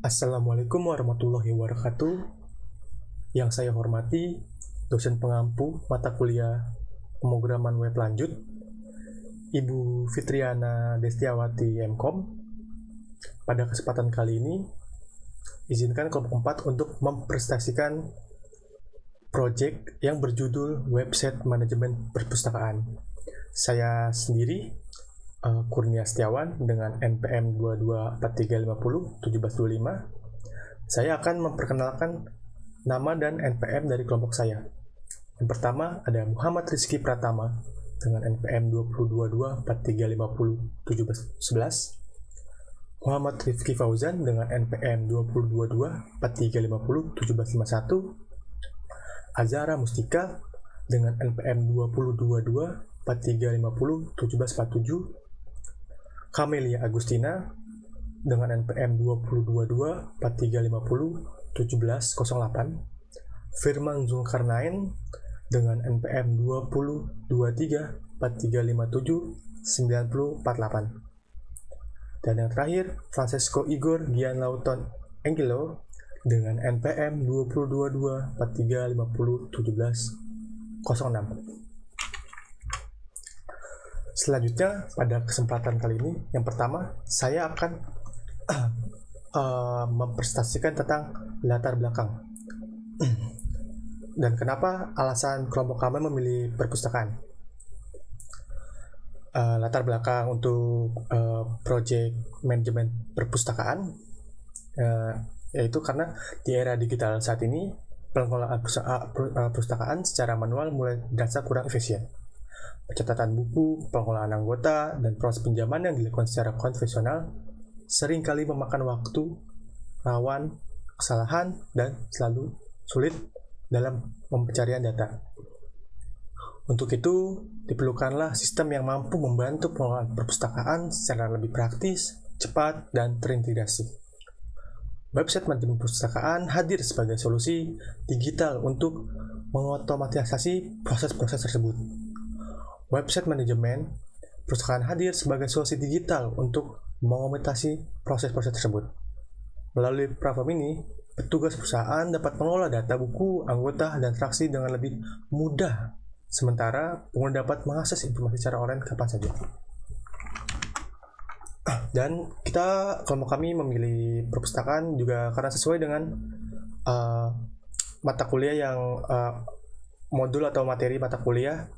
Assalamualaikum warahmatullahi wabarakatuh. Yang saya hormati, dosen pengampu mata kuliah pemrograman web lanjut, Ibu Fitriana Destiawati MKOM. Pada kesempatan kali ini, izinkan kelompok 4 untuk mempresentasikan proyek yang berjudul Website Manajemen Perpustakaan. Saya sendiri, Kurnia Setiawan dengan NPM 2243501725. Saya akan memperkenalkan nama dan NPM dari kelompok saya. Yang pertama ada Muhammad Rizky Pratama dengan NPM 202243501711. Muhammad Rifki Fauzan dengan NPM 202243501751. Azara Mustika dengan NPM 202243501747. Kamelia Agustina dengan NPM 202243501708. Firman Zulkarnain dengan NPM 202343579048. Dan yang terakhir, Francesco Igor Gianlauton Angelo dengan NPM 202243501706. Selanjutnya, pada kesempatan kali ini, yang pertama, saya akan mempresentasikan tentang latar belakang dan kenapa alasan kelompok kami memilih perpustakaan. Latar belakang untuk proyek manajemen perpustakaan, yaitu karena di era digital saat ini, pengelolaan perpustakaan secara manual mulai dirasa kurang efisien. Pencatatan buku, pengelolaan anggota, dan proses pinjaman yang dilakukan secara konvensional seringkali memakan waktu, rawan kesalahan, dan selalu sulit dalam pencarian data. Untuk itu, diperlukanlah sistem yang mampu membantu pengelolaan perpustakaan secara lebih praktis, cepat, dan terintegrasi. Website manajemen perpustakaan hadir sebagai solusi digital untuk mengotomatisasi proses-proses tersebut. Website manajemen perpustakaan hadir sebagai solusi digital untuk mengotomatisasi proses-proses tersebut. Melalui platform ini, petugas perusahaan dapat mengelola data buku, anggota, dan transaksi dengan lebih mudah, sementara pengguna dapat mengakses informasi secara online kapan saja. Dan kelompok kami memilih perpustakaan juga karena sesuai dengan mata kuliah yang modul atau materi mata kuliah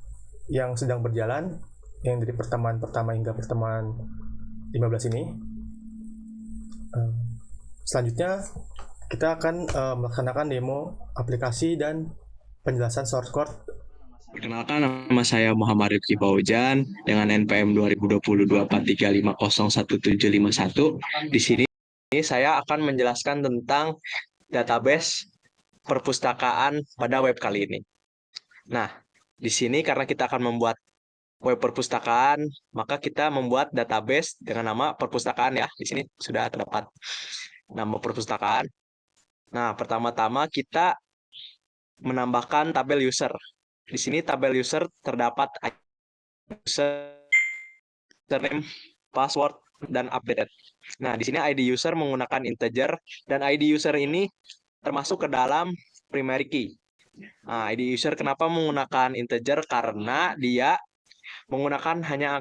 yang sedang berjalan, yang dari pertemuan pertama hingga pertemuan 15 ini. Selanjutnya kita akan melaksanakan demo aplikasi dan penjelasan source code. Perkenalkan, nama saya Muhammad Rifki Fauzan dengan NPM 202243501751. Di sini saya akan menjelaskan tentang database perpustakaan pada web kali ini. Nah, di sini karena kita akan membuat web perpustakaan, maka kita membuat database dengan nama perpustakaan ya. Di sini sudah terdapat nama perpustakaan. Nah, pertama-tama kita menambahkan tabel user. Di sini tabel user terdapat username, password, dan update. Nah, di sini ID user menggunakan integer dan ID user ini termasuk ke dalam primary key. Nah, ID user kenapa menggunakan integer? Karena dia menggunakan hanya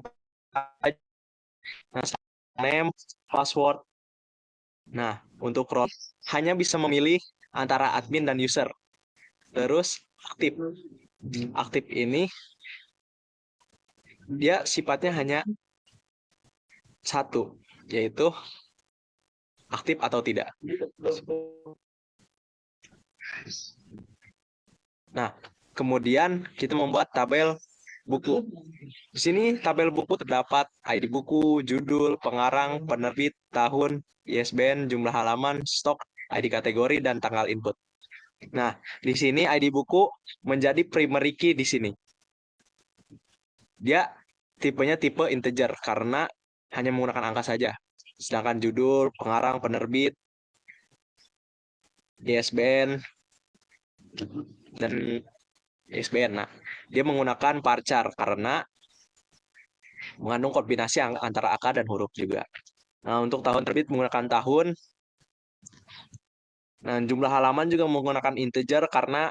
name, password. Nah, untuk role hanya bisa memilih antara admin dan user. Terus aktif. Aktif ini dia sifatnya hanya satu, yaitu aktif atau tidak. Nah, kemudian kita membuat tabel buku. Di sini tabel buku terdapat ID buku, judul, pengarang, penerbit, tahun, ISBN, jumlah halaman, stok, ID kategori, dan tanggal input. Nah, di sini ID buku menjadi primary key di sini. Dia tipenya tipe integer karena hanya menggunakan angka saja. Sedangkan judul, pengarang, penerbit, ISBN, dan ISBN. Nah, dia menggunakan varchar karena mengandung kombinasi antara angka dan huruf juga. Nah, untuk tahun terbit menggunakan tahun. Nah, jumlah halaman juga menggunakan integer karena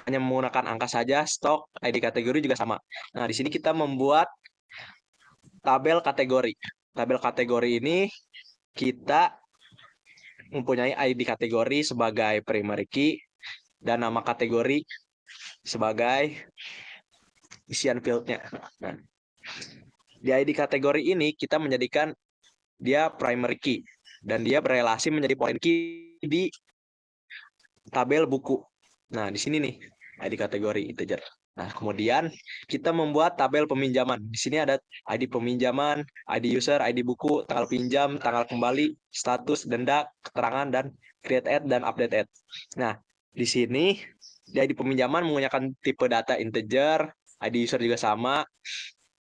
hanya menggunakan angka saja, stok, ID kategori juga sama. Nah, di sini kita membuat tabel kategori. Tabel kategori ini kita mempunyai ID kategori sebagai primary key dan nama kategori sebagai isian fieldnya. Nah, di ID kategori ini kita menjadikan dia primary key dan dia berelasi menjadi foreign key di tabel buku. Nah, di sini nih ID kategori integer. Nah, kemudian kita membuat tabel peminjaman. Di sini ada ID peminjaman, ID user, ID buku, tanggal pinjam, tanggal kembali, status, denda, keterangan, dan create add dan update add. Nah, di sini di ID peminjaman menggunakan tipe data integer, ID user juga sama.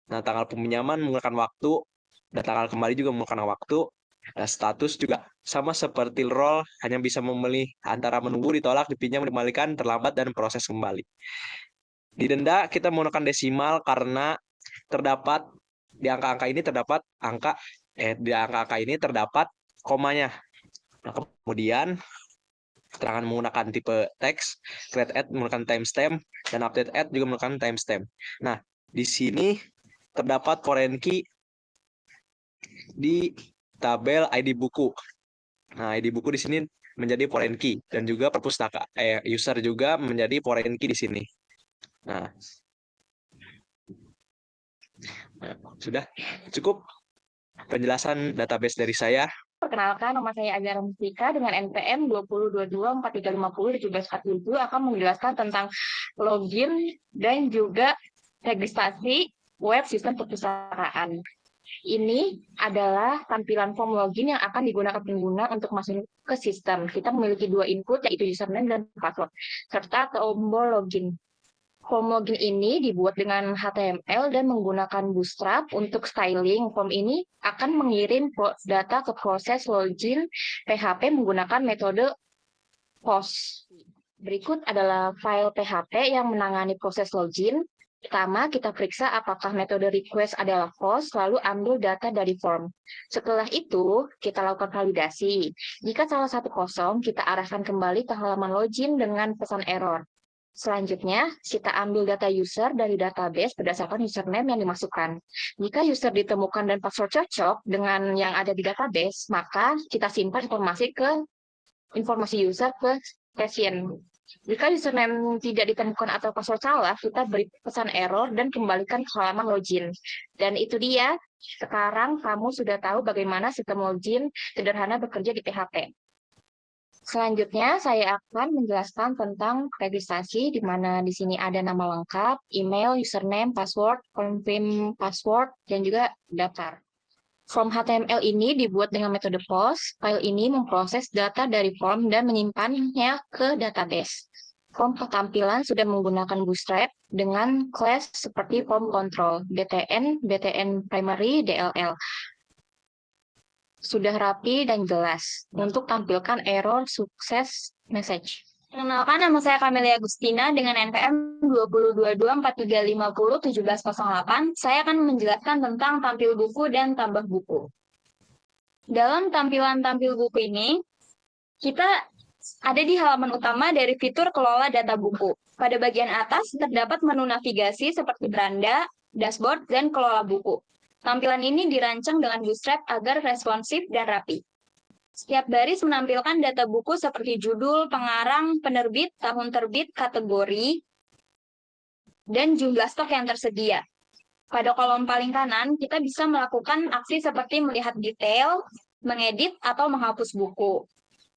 Nah, tanggal peminjaman menggunakan waktu, dan tanggal kembali juga menggunakan waktu. Nah, status juga sama seperti role, hanya bisa memilih antara menunggu, ditolak, dipinjam, dikembalikan, terlambat, dan proses kembali. Di denda kita menggunakan desimal karena terdapat di angka-angka ini terdapat di angka-angka ini terdapat komanya. Nah, kemudian keterangan menggunakan tipe teks, create add menggunakan timestamp, dan update add juga menggunakan timestamp. Nah, di sini terdapat foreign key di tabel ID buku. Nah, ID buku di sini menjadi foreign key dan juga user juga menjadi foreign key di sini. Nah, sudah cukup penjelasan database dari saya. Perkenalkan, nama saya Azhara Mustika dengan NPM 202243501747 akan menjelaskan tentang login dan juga registrasi web sistem perpustakaan. Ini adalah tampilan form login yang akan digunakan pengguna untuk masuk ke sistem. Kita memiliki dua input, yaitu username dan password, serta tombol login. Form login ini dibuat dengan HTML dan menggunakan Bootstrap untuk styling. Form ini akan mengirim data ke proses login PHP menggunakan metode POST. Berikut adalah file PHP yang menangani proses login. Pertama, kita periksa apakah metode request adalah POST, lalu ambil data dari form. Setelah itu, kita lakukan validasi. Jika salah satu kosong, kita arahkan kembali ke halaman login dengan pesan error. Selanjutnya, kita ambil data user dari database berdasarkan username yang dimasukkan. Jika user ditemukan dan password cocok dengan yang ada di database, maka kita simpan informasi user ke session. Jika username tidak ditemukan atau password salah, kita beri pesan error dan kembalikan ke halaman login. Dan itu dia, sekarang kamu sudah tahu bagaimana sistem login sederhana bekerja di PHP. Selanjutnya, saya akan menjelaskan tentang registrasi, di mana di sini ada nama lengkap, email, username, password, confirm password, dan juga daftar. Form HTML ini dibuat dengan metode POST. File ini memproses data dari form dan menyimpannya ke database. Form tampilan sudah menggunakan Bootstrap dengan class seperti form control, btn, btn primary, dll. Sudah rapi dan jelas untuk tampilkan error sukses message. Perkenalkan, nama saya Camelia Agustina dengan NPM 202243501708. Saya akan menjelaskan tentang tampil buku dan tambah buku. Dalam tampilan tampil buku ini, kita ada di halaman utama dari fitur kelola data buku. Pada bagian atas terdapat menu navigasi seperti beranda, dashboard, dan kelola buku. Tampilan ini dirancang dengan Bootstrap agar responsif dan rapi. Setiap baris menampilkan data buku seperti judul, pengarang, penerbit, tahun terbit, kategori, dan jumlah stok yang tersedia. Pada kolom paling kanan, kita bisa melakukan aksi seperti melihat detail, mengedit, atau menghapus buku.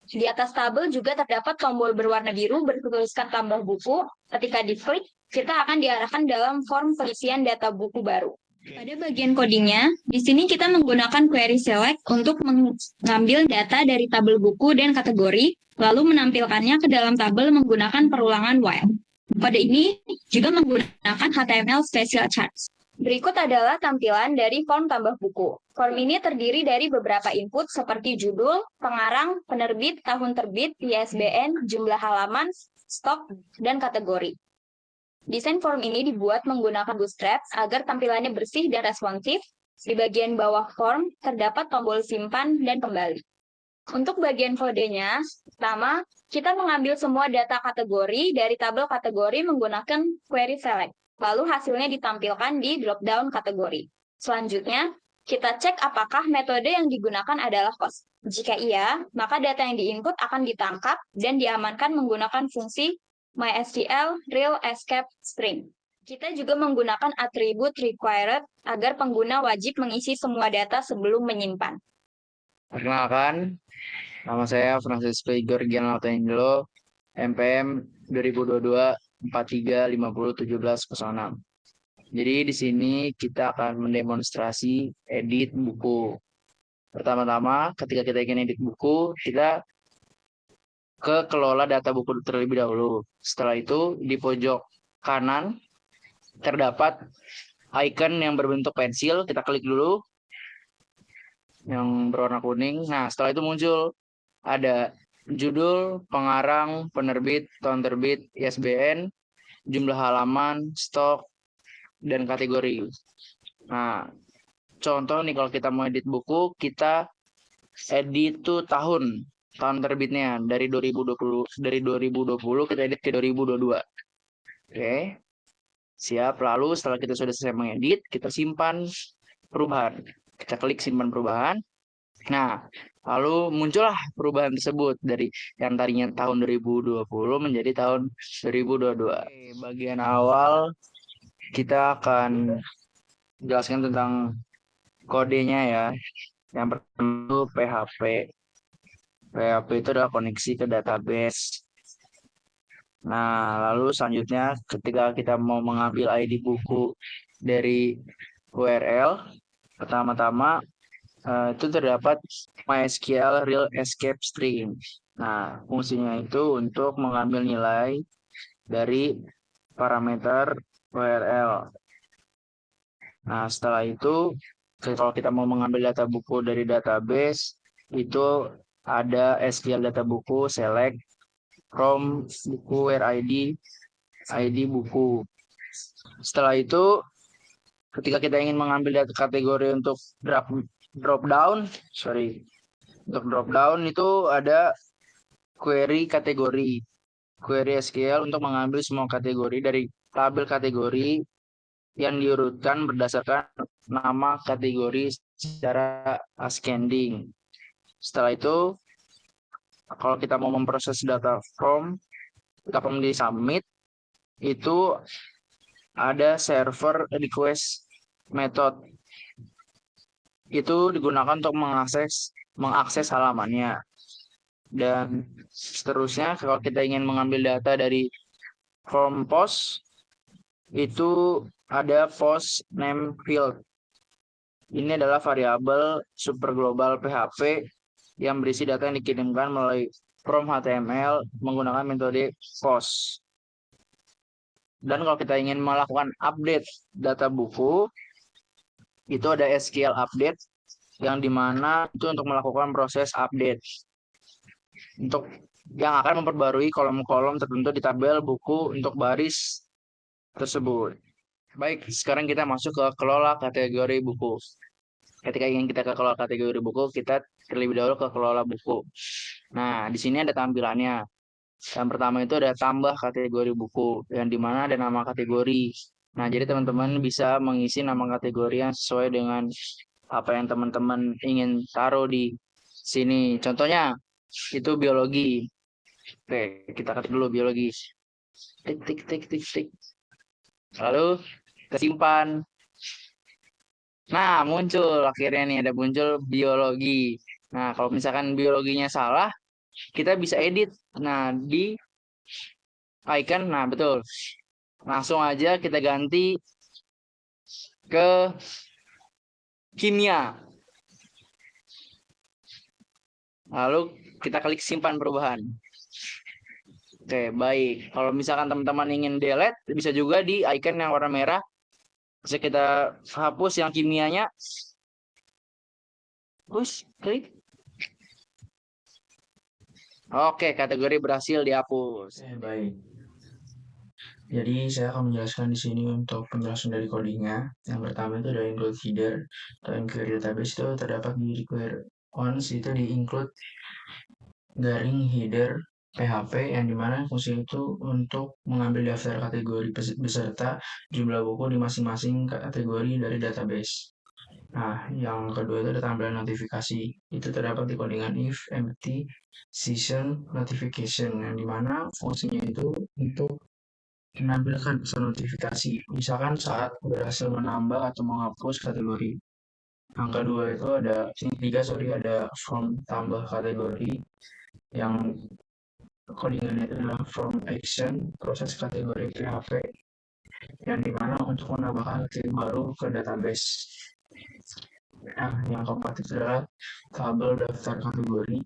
Di atas tabel juga terdapat tombol berwarna biru bertuliskan tambah buku. Ketika diklik, kita akan diarahkan dalam form pengisian data buku baru. Pada bagian codingnya, di sini kita menggunakan query select untuk mengambil data dari tabel buku dan kategori, lalu menampilkannya ke dalam tabel menggunakan perulangan while. Kode ini juga menggunakan HTML special charts. Berikut adalah tampilan dari form tambah buku. Form ini terdiri dari beberapa input seperti judul, pengarang, penerbit, tahun terbit, ISBN, jumlah halaman, stok, dan kategori. Desain form ini dibuat menggunakan Bootstrap agar tampilannya bersih dan responsif. Di bagian bawah form terdapat tombol simpan dan kembali. Untuk bagian kodenya, pertama, kita mengambil semua data kategori dari tabel kategori menggunakan query select. Lalu hasilnya ditampilkan di drop-down kategori. Selanjutnya, kita cek apakah metode yang digunakan adalah host. Jika iya, maka data yang diinput akan ditangkap dan diamankan menggunakan fungsi MySQL real escape string. Kita juga menggunakan atribut required agar pengguna wajib mengisi semua data sebelum menyimpan. Perkenalkan, nama saya Francisco Igor Gian Angelo, MPM 2022 43501706. Jadi di sini kita akan mendemonstrasi edit buku. Pertama-tama, ketika kita ingin edit buku, kita ke kelola data buku terlebih dahulu. Setelah itu, di pojok kanan terdapat icon yang berbentuk pensil. Kita klik dulu yang berwarna kuning. Nah, setelah itu muncul ada judul, pengarang, penerbit, tahun terbit, ISBN, jumlah halaman, stok, dan kategori. Nah, contoh nih kalau kita mau edit buku, kita edit tuh tahun terbitnya dari 2020 kita edit ke 2022. Oke. Siap. Lalu setelah kita sudah selesai mengedit, kita simpan perubahan. Kita klik simpan perubahan. Nah, lalu muncullah perubahan tersebut dari yang tadinya tahun 2020 menjadi tahun 2022. Oke, bagian awal kita akan jelaskan tentang kodenya ya. Yang pertama itu PHP. PHP itu adalah koneksi ke database. Nah, lalu selanjutnya ketika kita mau mengambil ID buku dari URL, pertama-tama itu terdapat MySQL real escape string. Nah, fungsinya itu untuk mengambil nilai dari parameter URL. Nah, setelah itu kalau kita mau mengambil data buku dari database, itu ada SQL data buku select from buku where ID buku. Setelah itu ketika kita ingin mengambil data kategori untuk drop down itu ada query kategori, query SQL untuk mengambil semua kategori dari tabel kategori yang diurutkan berdasarkan nama kategori secara ascending. Setelah itu kalau kita mau memproses data form di submit, itu ada server request method. Itu digunakan untuk mengakses halamannya. Dan seterusnya kalau kita ingin mengambil data dari form post, itu ada post name field. Ini adalah variabel superglobal PHP yang berisi data yang dikirimkan melalui from HTML menggunakan metode post. Dan kalau kita ingin melakukan update data buku, itu ada SQL update yang dimana itu untuk melakukan proses update untuk yang akan memperbarui kolom-kolom tertentu di tabel buku untuk baris tersebut. Baik, sekarang kita masuk ke kelola kategori buku. Ketika ingin kita ke kelola kategori buku, kita terlebih dahulu ke kelola buku. Nah, di sini ada tampilannya. Yang pertama itu ada tambah kategori buku, yang dimana ada nama kategori. Nah, jadi teman-teman bisa mengisi nama kategori yang sesuai dengan apa yang teman-teman ingin taruh di sini. Contohnya, itu biologi. Oke, kita ketik dulu biologi. Tik, tik, tik, tik, tik. Lalu, kita simpan. Nah, muncul akhirnya nih, ada muncul biologi. Nah, kalau misalkan biologinya salah, kita bisa edit. Nah, di icon, nah betul. Langsung aja kita ganti ke kimia. Lalu kita klik simpan perubahan. Oke, baik. Kalau misalkan teman-teman ingin delete, bisa juga di icon yang warna merah. Bisa kita hapus yang kimianya. Push, klik. Oke, kategori berhasil dihapus. Baik. Jadi saya akan menjelaskan di sini untuk penjelasan dari codingnya. Yang pertama itu ada include header atau query database itu terdapat di require once itu di include garing header PHP yang dimana fungsi itu untuk mengambil daftar kategori beserta jumlah buku di masing-masing kategori dari database. Nah, yang kedua itu ada tampilan notifikasi. Itu terdapat di codingan if empty session notification yang dimana fungsinya itu untuk menampilkan pesan notifikasi, misalkan saat berhasil menambah atau menghapus kategori. Yang kedua itu ada, yang ketiga sorry, ada from tambah kategori yang codingannya itu adalah from action proses kategori PHP yang dimana untuk menambahkan kategori baru ke database. Nah, yang keempat itu adalah tabel daftar kategori.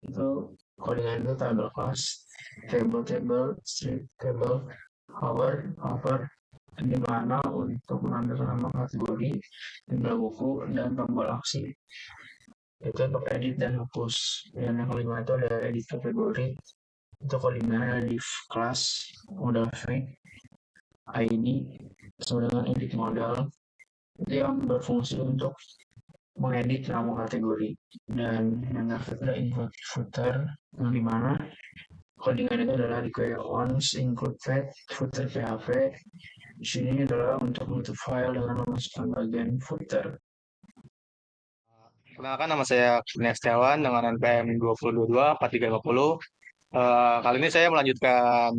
Itu codingan itu tabel class, table, strip table, hover, di mana untuk menambahkan nama kategori, jumlah buku, dan tombol aksi. Itu untuk edit dan hapus. Dan yang kelima itu ada edit kategori. Itu codingan ada div class, modal frame, ID, sama dengan edit modal. Itu yang berfungsi untuk mengedit nama kategori. Dan yang terakhir ada include footer, yang dimana codingan itu adalah require once include footer PHP. Di sini adalah untuk menutup file dengan memasukkan bagian footer. Perkenalkan, nama saya Kurnia Setiawan dengan NPM 2022-4350. Kali ini saya melanjutkan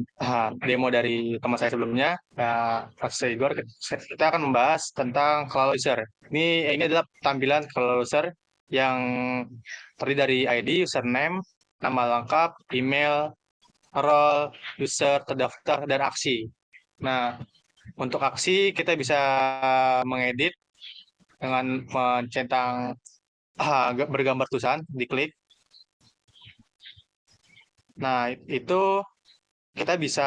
demo dari teman saya sebelumnya, Pak Igor. Kita akan membahas tentang Cloud-User. Ini adalah tampilan Cloud-User yang terdiri dari ID, username, nama lengkap, email, role, user, terdaftar, dan aksi. Nah, untuk aksi kita bisa mengedit dengan mencentang bergambar tulisan, diklik. Nah, itu kita bisa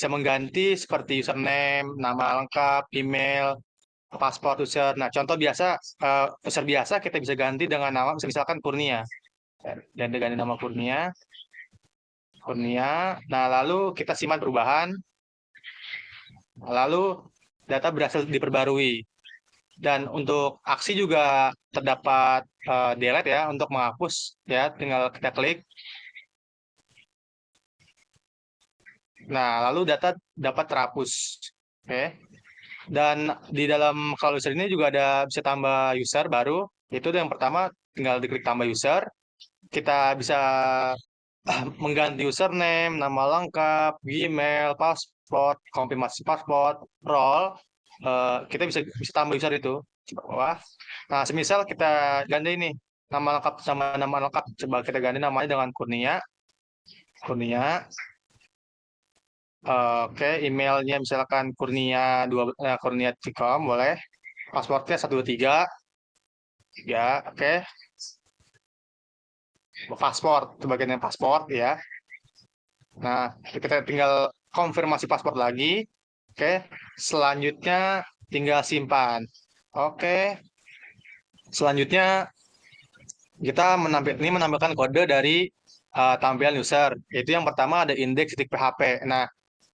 mengganti seperti username, nama lengkap, email, paspor user. Nah, contoh biasa, user biasa kita bisa ganti dengan nama, misalkan Kurnia. Dan dengan nama Kurnia. Nah, lalu kita simpan perubahan. Lalu data berhasil diperbarui. Dan untuk aksi juga terdapat delete ya, untuk menghapus ya, tinggal kita klik. Nah, lalu data dapat terhapus. Oke. Dan di dalam Cloud-User ini juga ada bisa tambah user baru. Itu yang pertama, tinggal diklik tambah user. Kita bisa mengganti username, nama lengkap, email, paspor, konfirmasi paspor, role. Kita bisa tambah user itu. Wah. Nah, semisal kita ganti ini nama lengkap sama nama lengkap. Coba kita ganti namanya dengan Kurnia. Oke, emailnya misalkan kurnia.com boleh. Pasportnya 123. Ya, oke. Paspor, itu bagian yang paspor ya. Nah, kita tinggal konfirmasi paspor lagi. Oke, selanjutnya tinggal simpan. Oke. Selanjutnya kita menampilkan kode dari tampilan user. Itu yang pertama ada index.php. Nah,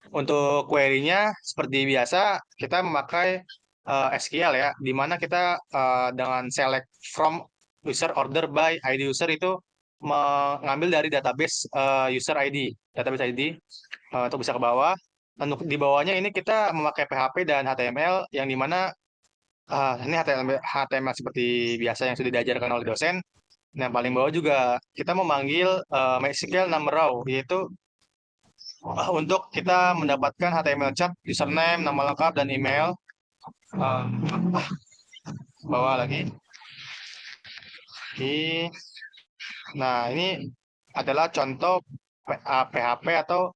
untuk query-nya seperti biasa kita memakai SQL ya, di mana kita dengan select from user order by ID user itu mengambil dari database user ID, untuk bisa ke bawah. Untuk di bawahnya ini kita memakai PHP dan HTML yang dimana ini HTML seperti biasa yang sudah diajarkan oleh dosen. Nah, paling bawah juga kita memanggil MySQL number row, yaitu untuk kita mendapatkan HTML chart, username, nama lengkap, dan email. Bawah lagi. Nah, ini adalah contoh PHP atau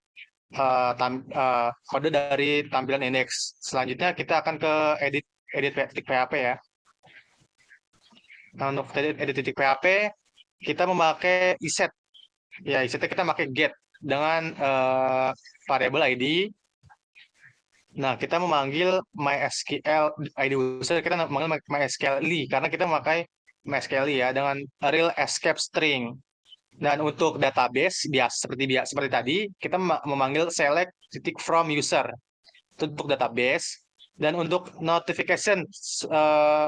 kode dari tampilan index. Selanjutnya kita akan ke edit PHP ya. Nah, untuk edit PHP kita memakai iset. Ya, isetnya kita pakai get dengan variabel ID. Nah, kita memanggil MySQL ID user, kita memanggil MySQL karena kita memakai MySQL ya dengan real escape string. Dan untuk database seperti tadi kita memanggil select titik from user itu untuk database. Dan untuk notification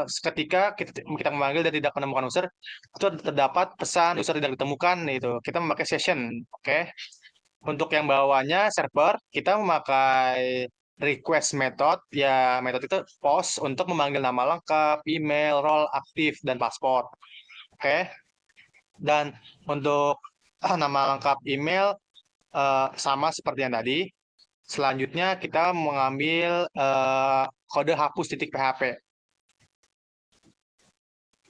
ketika kita memanggil dan tidak menemukan user itu terdapat pesan user tidak ditemukan itu kita memakai session. Oke. Untuk yang bawahnya server kita memakai request method ya, metode itu post untuk memanggil nama lengkap, email, role, aktif, dan paspor. Oke. Dan untuk nama lengkap email sama seperti yang tadi. Selanjutnya kita mengambil kode hapus titik PHP.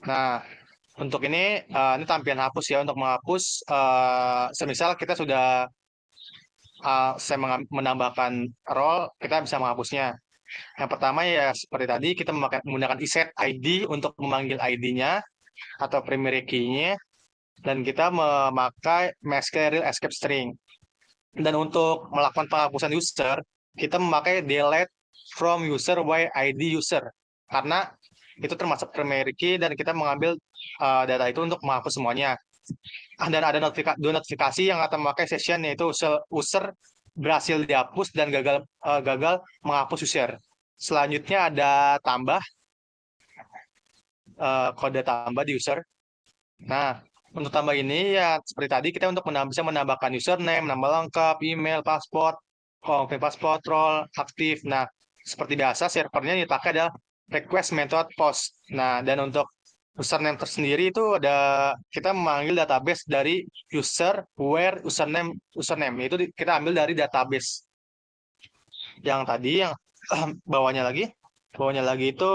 Nah, untuk ini tampilan hapus ya, untuk menghapus semisal kita sudah saya menambahkan role, kita bisa menghapusnya. Yang pertama ya seperti tadi kita menggunakan iset ID untuk memanggil ID-nya atau primary key-nya, dan kita memakai MySQL escape string. Dan untuk melakukan penghapusan user, kita memakai delete from user by ID user karena itu termasuk primary key dan kita mengambil data itu untuk menghapus semuanya. Dan ada notifikasi yang akan memakai session yaitu user berhasil dihapus dan gagal menghapus user. Selanjutnya ada tambah kode tambah di user. Nah, untuk tambah ini ya seperti tadi kita untuk bisa menambahkan username, nama lengkap, email, paspor, konfirmasi paspor, role, aktif. Nah, seperti biasa servernya yang dipakai adalah request method post. Nah, dan untuk username tersendiri itu ada kita memanggil database dari user where username itu kita ambil dari database. Yang tadi yang bawahnya lagi itu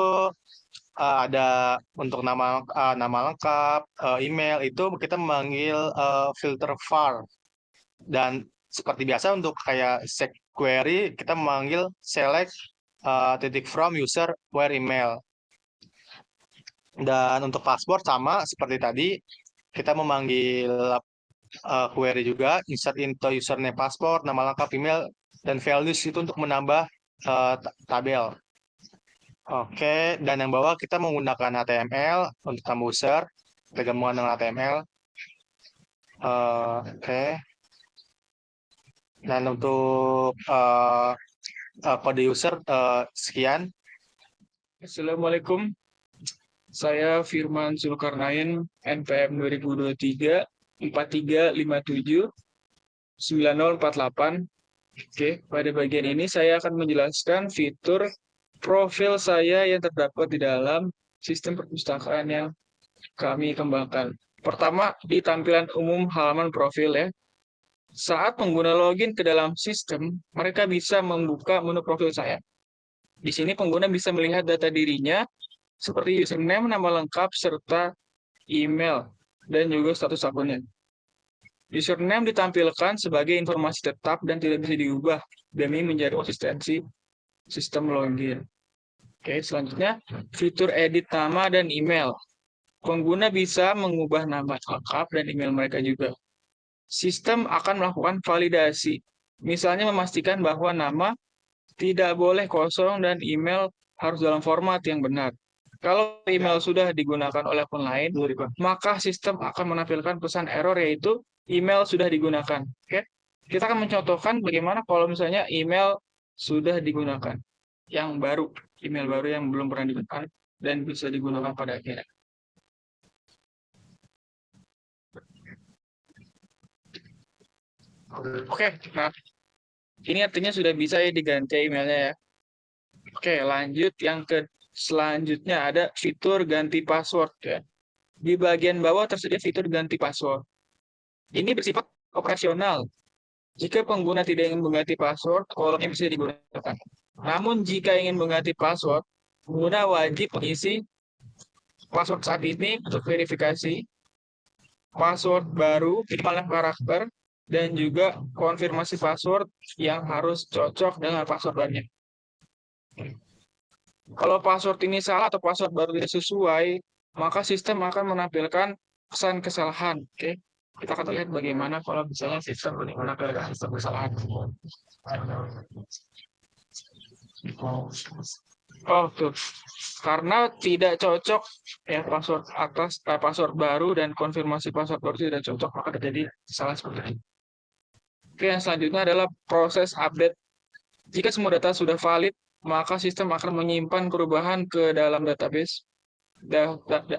ada untuk nama lengkap, email itu kita memanggil filter var. Dan seperti biasa untuk kayak query kita memanggil select titik from user where email. Dan untuk password sama seperti tadi kita memanggil query juga insert into username, password, nama lengkap, email, dan values itu untuk menambah tabel. Oke, dan yang bawah kita menggunakan HTML untuk tambah user, kita gabungkan dengan HTML. Oke. Dan untuk kode user sekian. Assalamualaikum. Saya Firman Zulkarnain, NPM 2023 4357 9048. Oke, pada bagian ini saya akan menjelaskan fitur profil saya yang terdapat di dalam sistem perpustakaan yang kami kembangkan. Pertama, di tampilan umum halaman profil ya. Saat pengguna login ke dalam sistem, mereka bisa membuka menu profil saya. Di sini pengguna bisa melihat data dirinya seperti username, nama lengkap, serta email, dan juga status akunnya. Username ditampilkan sebagai informasi tetap dan tidak bisa diubah demi menjaga konsistensi sistem login. Oke, selanjutnya fitur edit nama dan email. Pengguna bisa mengubah nama lengkap dan email mereka juga. Sistem akan melakukan validasi, misalnya memastikan bahwa nama tidak boleh kosong dan email harus dalam format yang benar. Kalau email sudah digunakan oleh akun lain, maka sistem akan menampilkan pesan error yaitu email sudah digunakan. Oke, kita akan mencontohkan bagaimana kalau misalnya email sudah digunakan, yang baru, email baru yang belum pernah digunakan dan bisa digunakan pada akhirnya. Oke, nah ini artinya sudah bisa ya diganti emailnya ya. Oke, lanjut yang selanjutnya ada fitur ganti password ya. Di bagian bawah tersedia fitur ganti password. Ini bersifat operasional. Jika pengguna tidak ingin mengganti password, kolomnya bisa digunakan. Namun jika ingin mengganti password, pengguna wajib mengisi password saat ini untuk verifikasi, password baru, 5 karakter, dan juga konfirmasi password yang harus cocok dengan password lainnya. Kalau password ini salah atau password baru tidak sesuai, maka sistem akan menampilkan pesan kesalahan. Oke, kita akan lihat bagaimana kalau misalnya sistem menampilkan pesan kesalahan. Oh, tuh. karena tidak cocok ya password atas password baru dan konfirmasi password baru tidak cocok, maka terjadi salah seperti ini. Oke, yang selanjutnya adalah proses update. Jika semua data sudah valid, maka sistem akan menyimpan perubahan ke dalam database.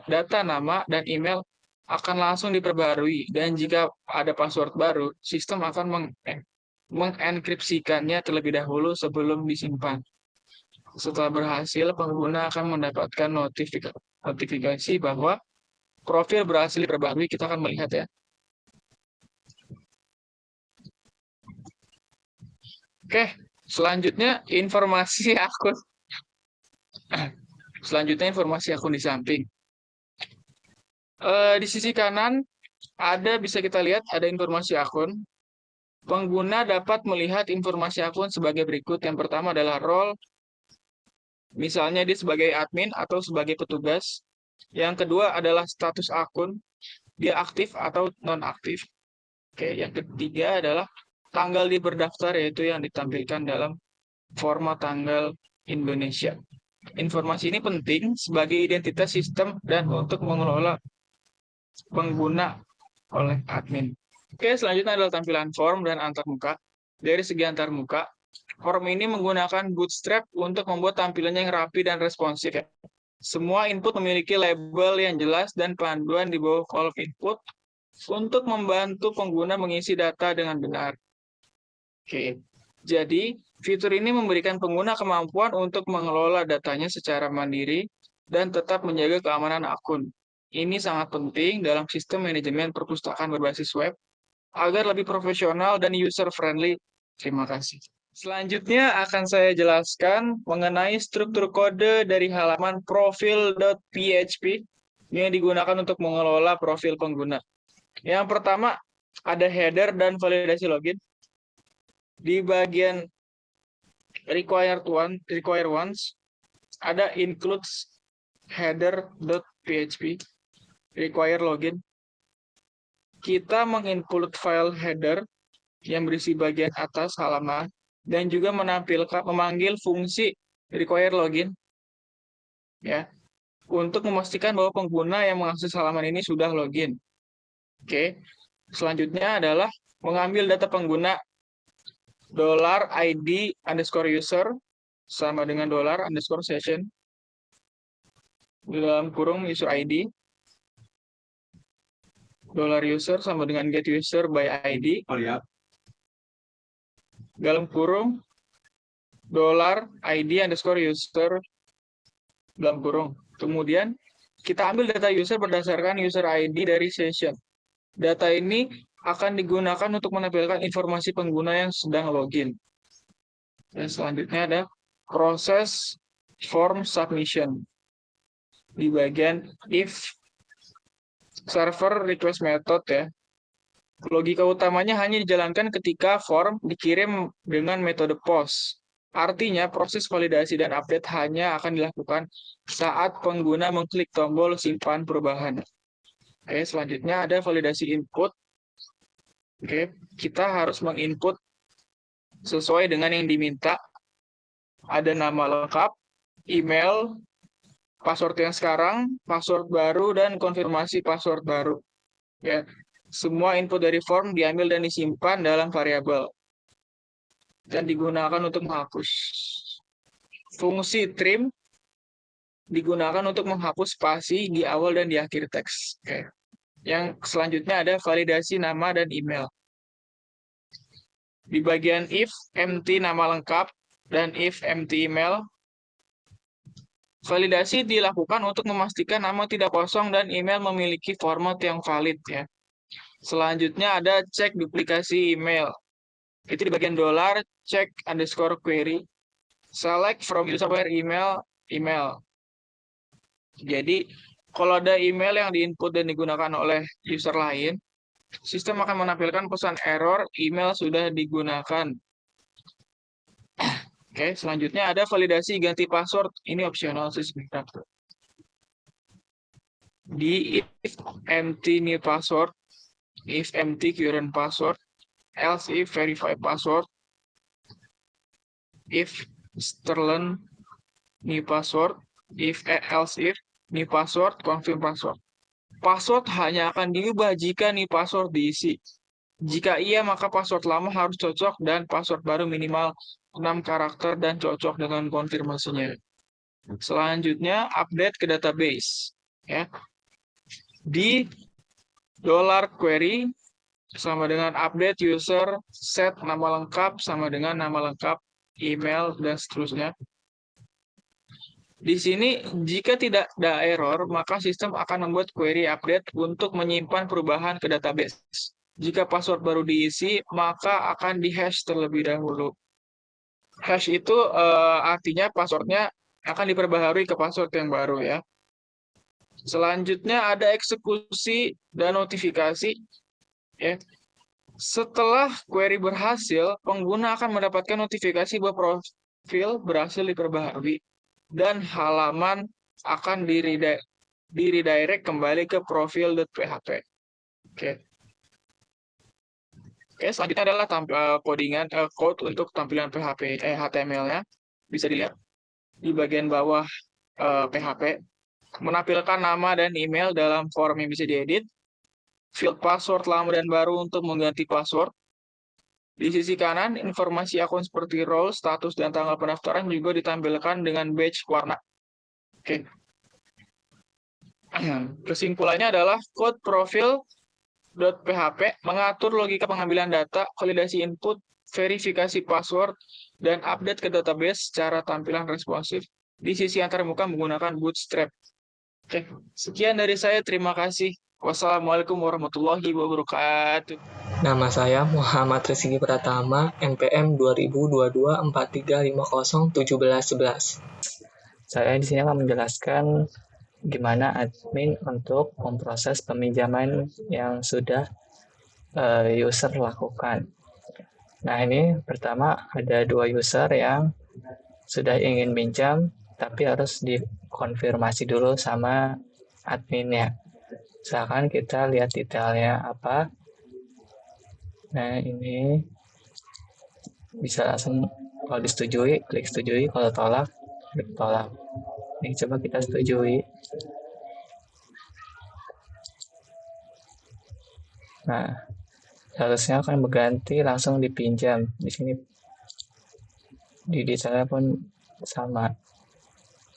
Data nama dan email akan langsung diperbarui, dan jika ada password baru, sistem akan mengenkripsikannya terlebih dahulu sebelum disimpan. Setelah berhasil, pengguna akan mendapatkan notifikasi bahwa profil berhasil diperbarui. Kita akan melihat ya. Oke, selanjutnya informasi akun. Selanjutnya informasi akun di samping. Di sisi kanan bisa kita lihat ada informasi akun. Pengguna dapat melihat informasi akun sebagai berikut. Yang pertama adalah role. Misalnya dia sebagai admin atau sebagai petugas. Yang kedua adalah status akun. Dia aktif atau non-aktif. Oke, yang ketiga adalah tanggal dia berdaftar, yaitu yang ditampilkan dalam format tanggal Indonesia. Informasi ini penting sebagai identitas sistem dan untuk mengelola pengguna oleh admin. Oke, selanjutnya adalah tampilan form dan antarmuka. Dari segi antarmuka, form ini menggunakan Bootstrap untuk membuat tampilannya yang rapi dan responsif. Semua input memiliki label yang jelas dan panduan di bawah kolom input untuk membantu pengguna mengisi data dengan benar. Oke, jadi fitur ini memberikan pengguna kemampuan untuk mengelola datanya secara mandiri dan tetap menjaga keamanan akun. Ini sangat penting dalam sistem manajemen perpustakaan berbasis web agar lebih profesional dan user-friendly. Terima kasih. Selanjutnya akan saya jelaskan mengenai struktur kode dari halaman profil.php yang digunakan untuk mengelola profil pengguna. Yang pertama, ada header dan validasi login. Di bagian require once, ada includes header.php, require login. Kita menginput file header yang berisi bagian atas halaman dan juga memanggil fungsi require login ya untuk memastikan bahwa pengguna yang mengakses halaman ini sudah login. Oke. Selanjutnya adalah mengambil data pengguna $id_user sama dengan $_session dalam kurung user ID, $user sama dengan getUser by ID, dalam kurung $id_user dalam kurung. Kemudian kita ambil data user berdasarkan user ID dari session. Data ini akan digunakan untuk menampilkan informasi pengguna yang sedang login. Dan selanjutnya ada proses form submission. Di bagian if server request method ya. Logika utamanya hanya dijalankan ketika form dikirim dengan metode POST. Artinya proses validasi dan update hanya akan dilakukan saat pengguna mengklik tombol simpan perubahan. Oke, selanjutnya ada validasi input. Oke, kita harus menginput sesuai dengan yang diminta. Ada nama lengkap, email, password yang sekarang, password baru, dan konfirmasi password baru. Ya, semua input dari form diambil dan disimpan dalam variabel dan digunakan untuk menghapus. Fungsi trim digunakan untuk menghapus spasi di awal dan di akhir teks. Oke. Yang selanjutnya ada validasi nama dan email. Di bagian if empty nama lengkap dan if empty email, validasi dilakukan untuk memastikan nama tidak kosong dan email memiliki format yang valid ya. Selanjutnya ada cek duplikasi email. Itu di bagian $check_query. Select from user where email. Jadi kalau ada email yang diinput dan digunakan oleh user lain, sistem akan menampilkan pesan error email sudah digunakan. Oke, selanjutnya ada validasi ganti password. Ini opsional sih sebenarnya. Di if empty new password, if empty current password, else if verify password, if stolen new password, if else if, new password, confirm password. Password hanya akan diubah jika new password diisi. Jika iya, maka password lama harus cocok dan password baru minimal 6 karakter dan cocok dengan konfirmasinya. Selanjutnya, update ke database. Ya. Di $query sama dengan update user, set nama lengkap sama dengan nama lengkap, email, dan seterusnya. Di sini, jika tidak ada error, maka sistem akan membuat query update untuk menyimpan perubahan ke database. Jika password baru diisi, maka akan di-hash terlebih dahulu. Hash itu artinya passwordnya akan diperbaharui ke password yang baru ya. Selanjutnya ada eksekusi dan notifikasi. Ya. Setelah query berhasil, pengguna akan mendapatkan notifikasi bahwa profil berhasil diperbaharui dan halaman akan di-redirect kembali ke profil.php. Oke. Oke, selanjutnya adalah code untuk tampilan PHP HTML-nya. Bisa dilihat di bagian bawah PHP. Menampilkan nama dan email dalam form yang bisa diedit. Field password lama dan baru untuk mengganti password. Di sisi kanan, informasi akun seperti role, status, dan tanggal pendaftaran juga ditampilkan dengan badge warna. Oke. Kesimpulannya adalah code profil.php mengatur logika pengambilan data, validasi input, verifikasi password, dan update ke database secara tampilan responsif di sisi antarmuka menggunakan Bootstrap. Oke, sekian dari saya. Terima kasih. Wassalamualaikum warahmatullahi wabarakatuh. Nama saya Muhammad Rizky Pratama, NPM 2022-43501711. Saya di sini akan menjelaskan gimana admin untuk memproses peminjaman yang sudah user lakukan. Nah, ini pertama ada 2 user yang sudah ingin minjam, tapi harus dikonfirmasi dulu sama adminnya. Misalkan kita lihat detailnya apa. Nah, ini bisa langsung kalau disetujui, klik setujui, kalau tolak, klik tolak. Ini coba kita setujui. Nah, seharusnya akan berganti langsung dipinjam. Di sini di detailnya pun sama.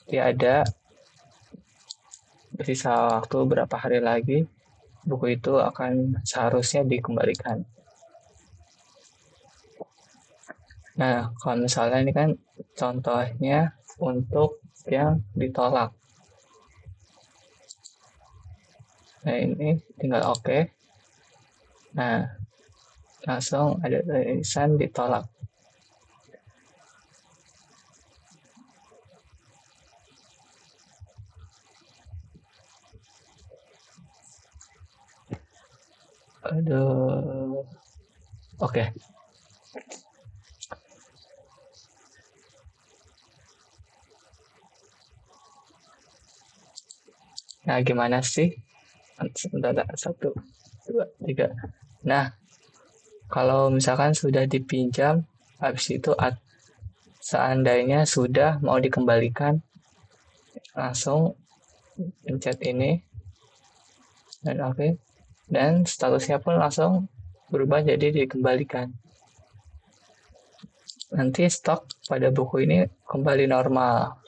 Jadi ada bersisa waktu berapa hari lagi buku itu akan seharusnya dikembalikan. Nah, kalau misalnya ini kan contohnya untuk yang ditolak. Nah, ini tinggal oke. Nah, langsung ada tulisan ditolak. Aduh. Oke. Nah, gimana sih? Sebentar, 1, 2, 3. Nah, kalau misalkan sudah dipinjam, habis itu seandainya sudah mau dikembalikan, langsung pencet ini, dan oke. Dan statusnya pun langsung berubah jadi dikembalikan. Nanti stok pada buku ini kembali normal.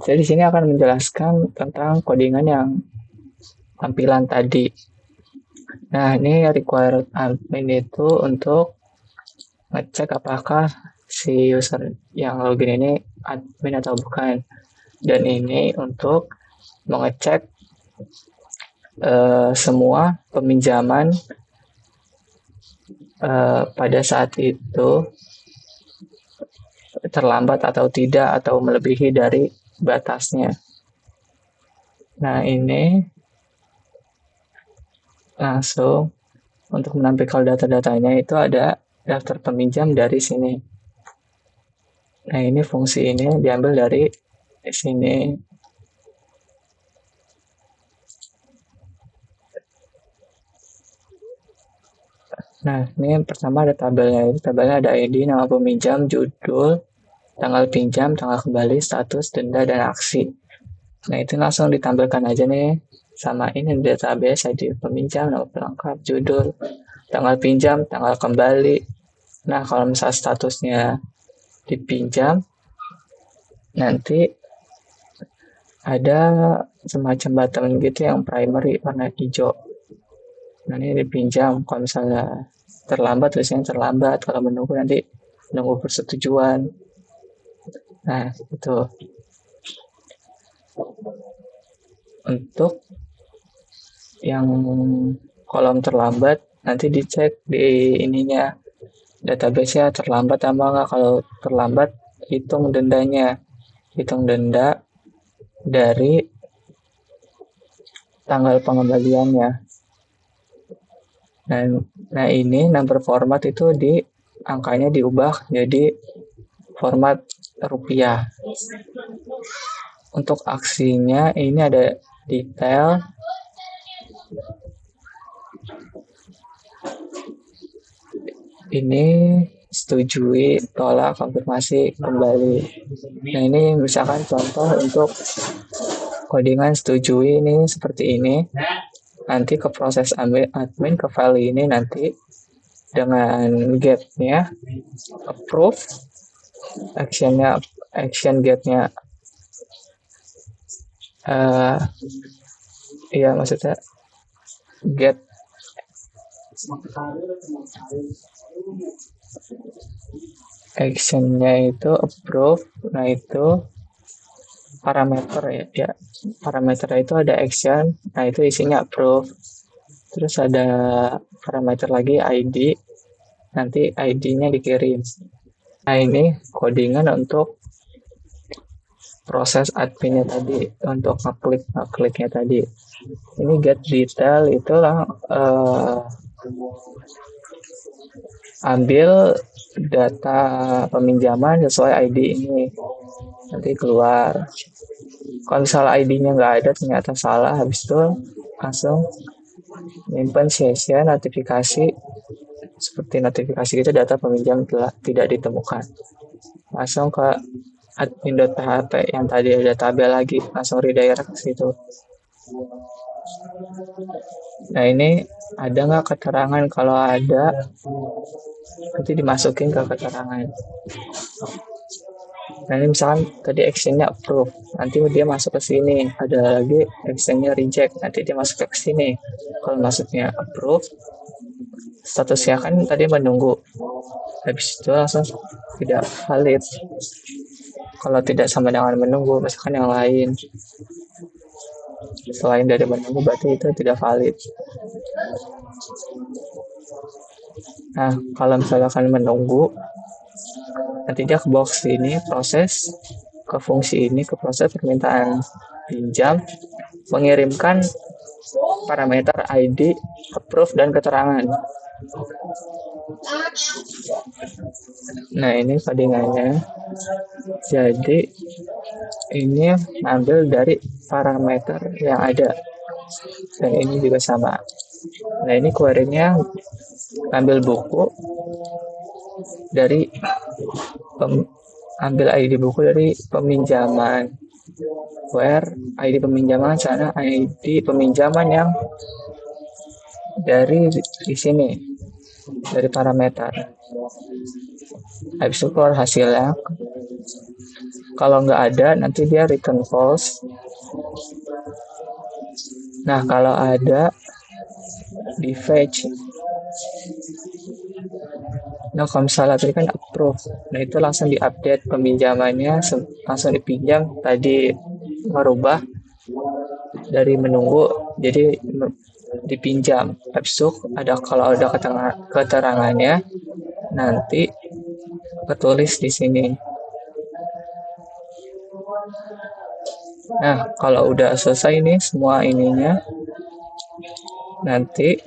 Saya di sini akan menjelaskan tentang codingan yang tampilan tadi. Nah, ini required admin itu untuk ngecek apakah si user yang login ini admin atau bukan. Dan ini untuk mengecek semua peminjaman pada saat itu terlambat atau tidak, atau melebihi dari batasnya. Nah, ini langsung untuk menampilkan data-datanya itu ada daftar peminjam dari sini. Nah, ini fungsi ini diambil dari sini. Nah, ini yang pertama ada tabelnya. Tabelnya ada ID, nama peminjam, judul, tanggal pinjam, tanggal kembali, status, denda, dan aksi. Nah, itu langsung ditampilkan aja nih. Sama ini database, ID peminjam, nama pelengkap, judul, tanggal pinjam, tanggal kembali. Nah, kalau misal statusnya dipinjam, nanti ada semacam button gitu yang primary warna hijau. Nah, ini dipinjam. Kalau misalnya terlambat, tulisannya terlambat. Kalau menunggu, nanti menunggu persetujuan. Nah, itu. Untuk yang kolom terlambat, nanti dicek di ininya. Database-nya terlambat apa enggak. Kalau terlambat, hitung dendanya. Hitung denda dari tanggal pengembaliannya. Nah, ini number format itu angkanya diubah jadi format rupiah. Untuk aksinya ini ada detail, ini setujui, tolak, konfirmasi, kembali. Nah, ini misalkan contoh untuk codingan setujui ini seperti ini. Nanti ke proses admin ke file ini nanti dengan get-nya approve, action get-nya iya maksudnya get action-nya itu approve. Nah, itu parameter ya. Parameternya itu ada action. Nah, itu isinya approve. Terus ada parameter lagi ID. Nanti ID-nya dikirim. Nah, ini codingan untuk proses adminnya tadi, untuk ngekliknya tadi. Ini get detail itulah ambil data peminjaman sesuai ID ini, nanti keluar. Kalau misalnya ID-nya nggak ada, ternyata salah, habis itu langsung nyimpen session notifikasi, seperti notifikasi itu data peminjam tidak ditemukan. Langsung ke admin.php yang tadi ada tabel lagi, langsung redirect ke situ. Nah, ini ada nggak keterangan? Kalau ada, nanti dimasukin ke keterangan. Nah, ini misalkan tadi actionnya approve, nanti dia masuk ke sini. Ada lagi actionnya reject, nanti dia masuk ke sini. Kalau masuknya approve, statusnya kan tadi menunggu, habis itu langsung tidak valid. Kalau tidak sama dengan menunggu, misalkan yang lain selain dari menunggu, berarti itu tidak valid. Nah, kalau misalkan menunggu, nanti dia ke box ini, proses, ke fungsi ini, ke proses permintaan pinjam, mengirimkan parameter ID, approve, dan keterangan. Nah, ini codingannya. Jadi, ini ambil dari parameter yang ada. Dan ini juga sama. Nah, ini query-nya ambil buku dari ambil ID buku dari peminjaman, where ID peminjaman sana ID peminjaman yang dari di sini, dari parameter. Habis itu keluar hasilnya. Kalau nggak ada, nanti dia return false. Nah, kalau ada, di fetch. Nah, kalau misalnya tadi kan approve, nah itu langsung diupdate peminjamannya, langsung dipinjam. Tadi merubah dari menunggu jadi dipinjam. Habis itu kalau ada keterangannya, nanti ketulis di sini. Nah, kalau udah selesai nih semua ininya, nanti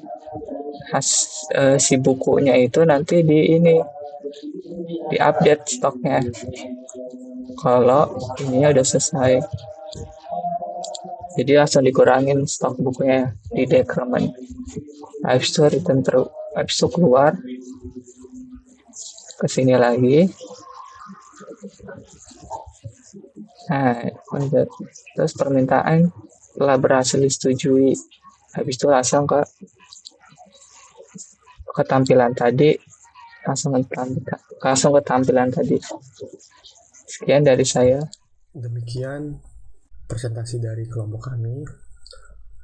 si bukunya itu nanti diupdate stoknya. Kalau ininya udah selesai, jadi langsung dikurangin stok bukunya di decrement. Habis itu habis itu keluar ke sini lagi. Nah, terus permintaan telah berhasil disetujui. Habis itu ke tampilan tadi, langsung ke tampilan tadi. Sekian dari saya. Demikian presentasi dari kelompok kami.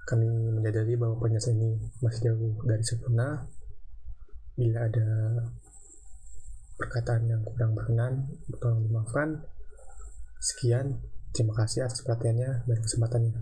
Kami menyadari bahwa penjelasan ini masih jauh dari sempurna. Bila ada perkataan yang kurang berkenan, tolong dimaafkan. Sekian, terima kasih atas perhatiannya dan kesempatannya.